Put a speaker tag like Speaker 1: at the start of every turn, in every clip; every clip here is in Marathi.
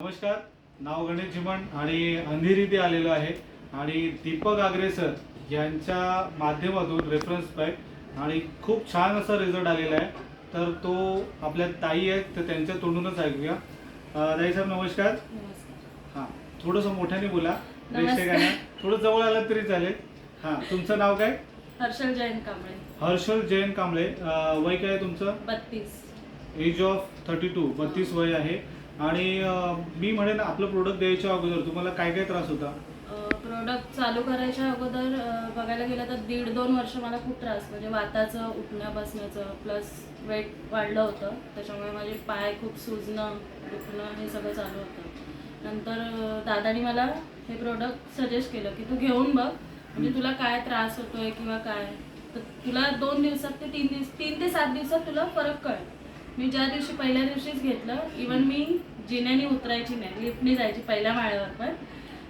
Speaker 1: नमस्कार, नाव गणेश जिमण आणि अंधेरी ते आलेलो आहे आणि दीपक आगरे सर यांच्या माध्यमातून रेफरन्स पॅक आणि खूप छान असा रिझल्ट आलेला आहे. तर तो आपल्या ताई आहेत तर त्यांच्या तोंडूनच ऐकूया. ताई साहेब नमस्कार. हां, थोडंसं मोठ्याने बोला, प्रेक्षकांना थोडं जवळ आलं तरी चालेल. हां, तुमचं नाव काय?
Speaker 2: हर्षल जयंत कांबळे.
Speaker 1: हर्षल जयंत कांबळे. वय काय आहे तुमचं?
Speaker 2: 32.
Speaker 1: एज ऑफ 32 वय आहे. आणि मी म्हणेन आपलं प्रोडक्ट द्यायच्या अगोदर तुम्हाला काय काय त्रास होता?
Speaker 2: प्रोडक्ट चालू करायच्या अगोदर बघायला गेलं तर 1.5-2 वर्ष मला खूप त्रास, म्हणजे वाताचं, उठण्या बसण्याचं, प्लस वेट वाढलं होतं. त्याच्यामुळे माझे पाय खूप सुजणं, दुखणं हे सगळं चालू होतं. नंतर दादानी मला हे प्रोडक्ट सजेस्ट केलं की तू घेऊन बघ, म्हणजे तुला काय त्रास होतोय किंवा काय, तर तुला 2 दिवसात ते 3 ते 7 दिवसात तुला फरक कळेल. मी ज्या दिवशी पहिल्या दिवशीच घेतलं, इवन मी जिन्याने उतरायची नाही, लिफ्टने जायची पहिल्या माळ्यावर, पण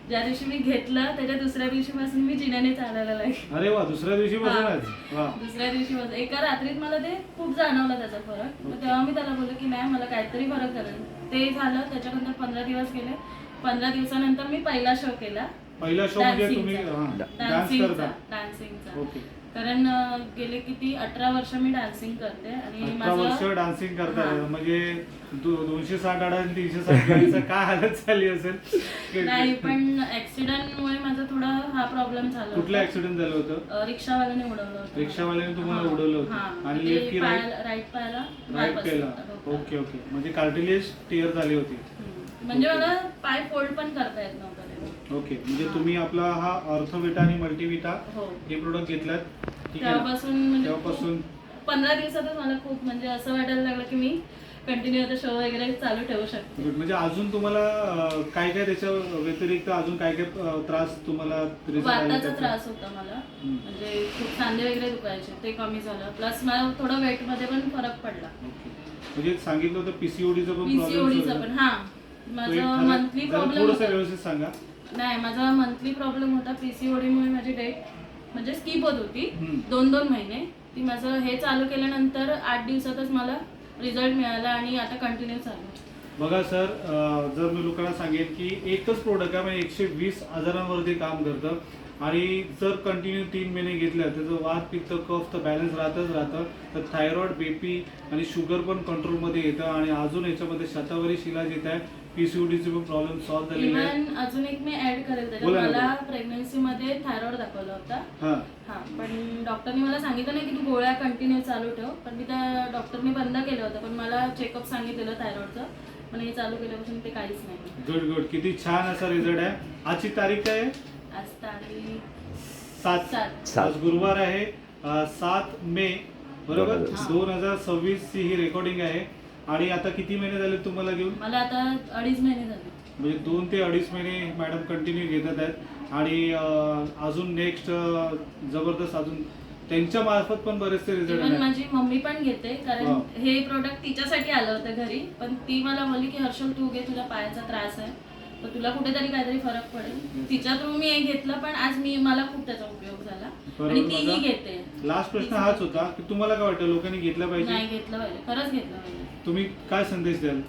Speaker 2: ज्या दिवशी मी घेतलं त्याच्या दुसऱ्या दिवशीपासून मी जिन्याने चालायला लागले.
Speaker 1: अरे वा, दुसऱ्या दिवशीपासूनच? वाह.
Speaker 2: दुसऱ्या दिवशीपासून एका रात्रीत मला ते खूप जाणवलं त्याचा फरक. तर तेव्हा मी त्याला बोलले की नाही, मला काहीतरी फरक झाला. ते झालं, त्याच्यानंतर 15 दिवस गेले. 15 दिवसानंतर मी पहिला शो केला.
Speaker 1: पहिला शो म्हणजे तुम्ही डान्स करता?
Speaker 2: डान्सिंगचा.
Speaker 1: ओके.
Speaker 2: कारण गेले किती 18 वर्ष मी डान्सिंग करते आणि
Speaker 1: 18 वर्ष डान्सिंग करता, म्हणजे 260 आडा आणि 360 गाडीचं काय हालत झाली असेल?
Speaker 2: नाही, पण ऍक्सिडेंटमुळे माझा थोडा हा प्रॉब्लेम झाला.
Speaker 1: कुठलं ऍक्सिडेंट झालं होतं?
Speaker 2: रिक्षावाल्याने उडवलं होतं.
Speaker 1: रिक्षावाल्याने तुम्हाला उडवलं होतं आणि लेफ्ट की
Speaker 2: राईट पायाला
Speaker 1: राईट केला? ओके ओके, म्हणजे कार्टिलेज टीयर झाली होती.
Speaker 2: म्हणजे मला पाय फोल्ड पण करता येत नव्हतं.
Speaker 1: ओके, म्हणजे तुम्ही आपला हा ऑर्थोविटा आणि मल्टीविटा हे प्रोडक्ट घेतलात?
Speaker 2: तेव्हापासून 15 दिवसातच मला खूप म्हणजे असं वाटायला लागलं की मी कंटिन्यू आता शो वगैरे चालू ठेवू शकते.
Speaker 1: म्हणजे अजून तुम्हाला काय काय त्याच्या व्यतिरिक्त अजून काय काय त्रास तुम्हाला?
Speaker 2: वाताचा त्रास होता मला, म्हणजे खूप सांधे वगैरे दुखायचे, ते कमी झालं. प्लस मला थोडं वेट मध्ये पण फरक पडला.
Speaker 1: म्हणजे सांगितलं होतं पीसीओडीचा पण प्रॉब्लेम?
Speaker 2: पीसीओडीचा पण, हा. माझा मंथली प्रॉब्लेम
Speaker 1: थोडंसं व्यवस्थित सांगा.
Speaker 2: नाही, माझा मंथली प्रॉब्लेम होता. पीसीओडीमुळे माझी डेट म्हणजे स्किप होत होती 2-2 महिने. ती माझं हे चालू केल्यानंतर 8 दिवसातच मला रिझल्ट मिळाला आणि आता कंटिन्यू चालू.
Speaker 1: बघा सर, जर मी लोकांना सांगेन की एकच प्रोडक्ट आहे, म्हणजे 120 आजारांवरती काम करतं आणि जर कंटिन्यू 3 महिने घेतलं त्याचं वात, पित्त, कफ तर बॅलन्स राहतं. तर थायरॉइड, बीपी आणि शुगर पण कंट्रोलमध्ये येतं आणि अजून याच्यामध्ये शतावरी शिलाज येत आहे. पीसीओडीचे पण प्रॉब्लेम सॉल्व्ह झालेले आहेत.
Speaker 2: इव्हन अजून एक मी ऍड करेल त्याच्यात, मला प्रेग्नन्सी मध्ये थायरॉइड दाखवला होता. पण डॉक्टरने मला सांगितलं नाही की तू गोळ्या कंटिन्यू चालू ठेव, पण मी त्या डॉक्टरने बंद केलं होतं. पण मला चेकअप सांगितलेलं थायरॉइडचं, पण हे चालू केल्यापासून ते काहीच नाही.
Speaker 1: गुड. किती छान असा रिझल्ट आहे. आजची तारीख काय आहे?
Speaker 2: आज तारीख
Speaker 1: 7. आज गुरुवार आहे, 7 मे बरोबर. 2026 ची ही रेकॉर्डिंग आहे. आणि आता किती महिने झाले तुम्हाला घेऊन?
Speaker 2: मला आता 2.5 महिने झाले.
Speaker 1: म्हणजे 2 ते 2.5 महिने मॅडम कंटिन्यू घेतात आहेत आणि अजून नेक्स्ट जबरदस्त अजून त्यांच्या मार्फत पण बरेचसे रिझल्ट आहेत.
Speaker 2: माझी मम्मी पण घेते, कारण हे प्रोडक्ट तिच्यासाठी आलं होतं घरी. पण ती मला बोलली की हर्षल तू घे, तुला पायाचा त्रास आहे तर तुला कुठेतरी काहीतरी फरक पडेल. तिच्या थ्रू मी हे घेतलं, पण आज मला खूप त्याचा उपयोग झाला आणि तीही घेते.
Speaker 1: लास्ट प्रश्न हाच होता की तुम्हाला काय वाटतं, लोकांनी घेतलं पाहिजे?
Speaker 2: नाही, घेतलं पाहिजे, खरंच घेतलं पाहिजे.
Speaker 1: तुम्ही काय संदेश द्याल?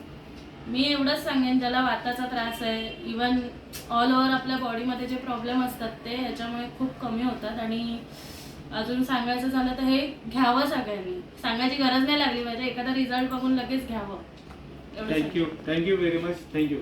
Speaker 2: मी एवढंच सांगेन, ज्याला वाताचा त्रास आहे, इवन ऑल ओव्हर आपल्या बॉडीमध्ये जे प्रॉब्लेम असतात ते ह्याच्यामुळे खूप कमी होतात. आणि अजून सांगायचं झालं तर हे घ्यावं सगळ्यांनी, सांगायची गरज नाही लागली पाहिजे, एखादा रिझल्ट बघून लगेच घ्यावं.
Speaker 1: Thank you very much. थँक्यू.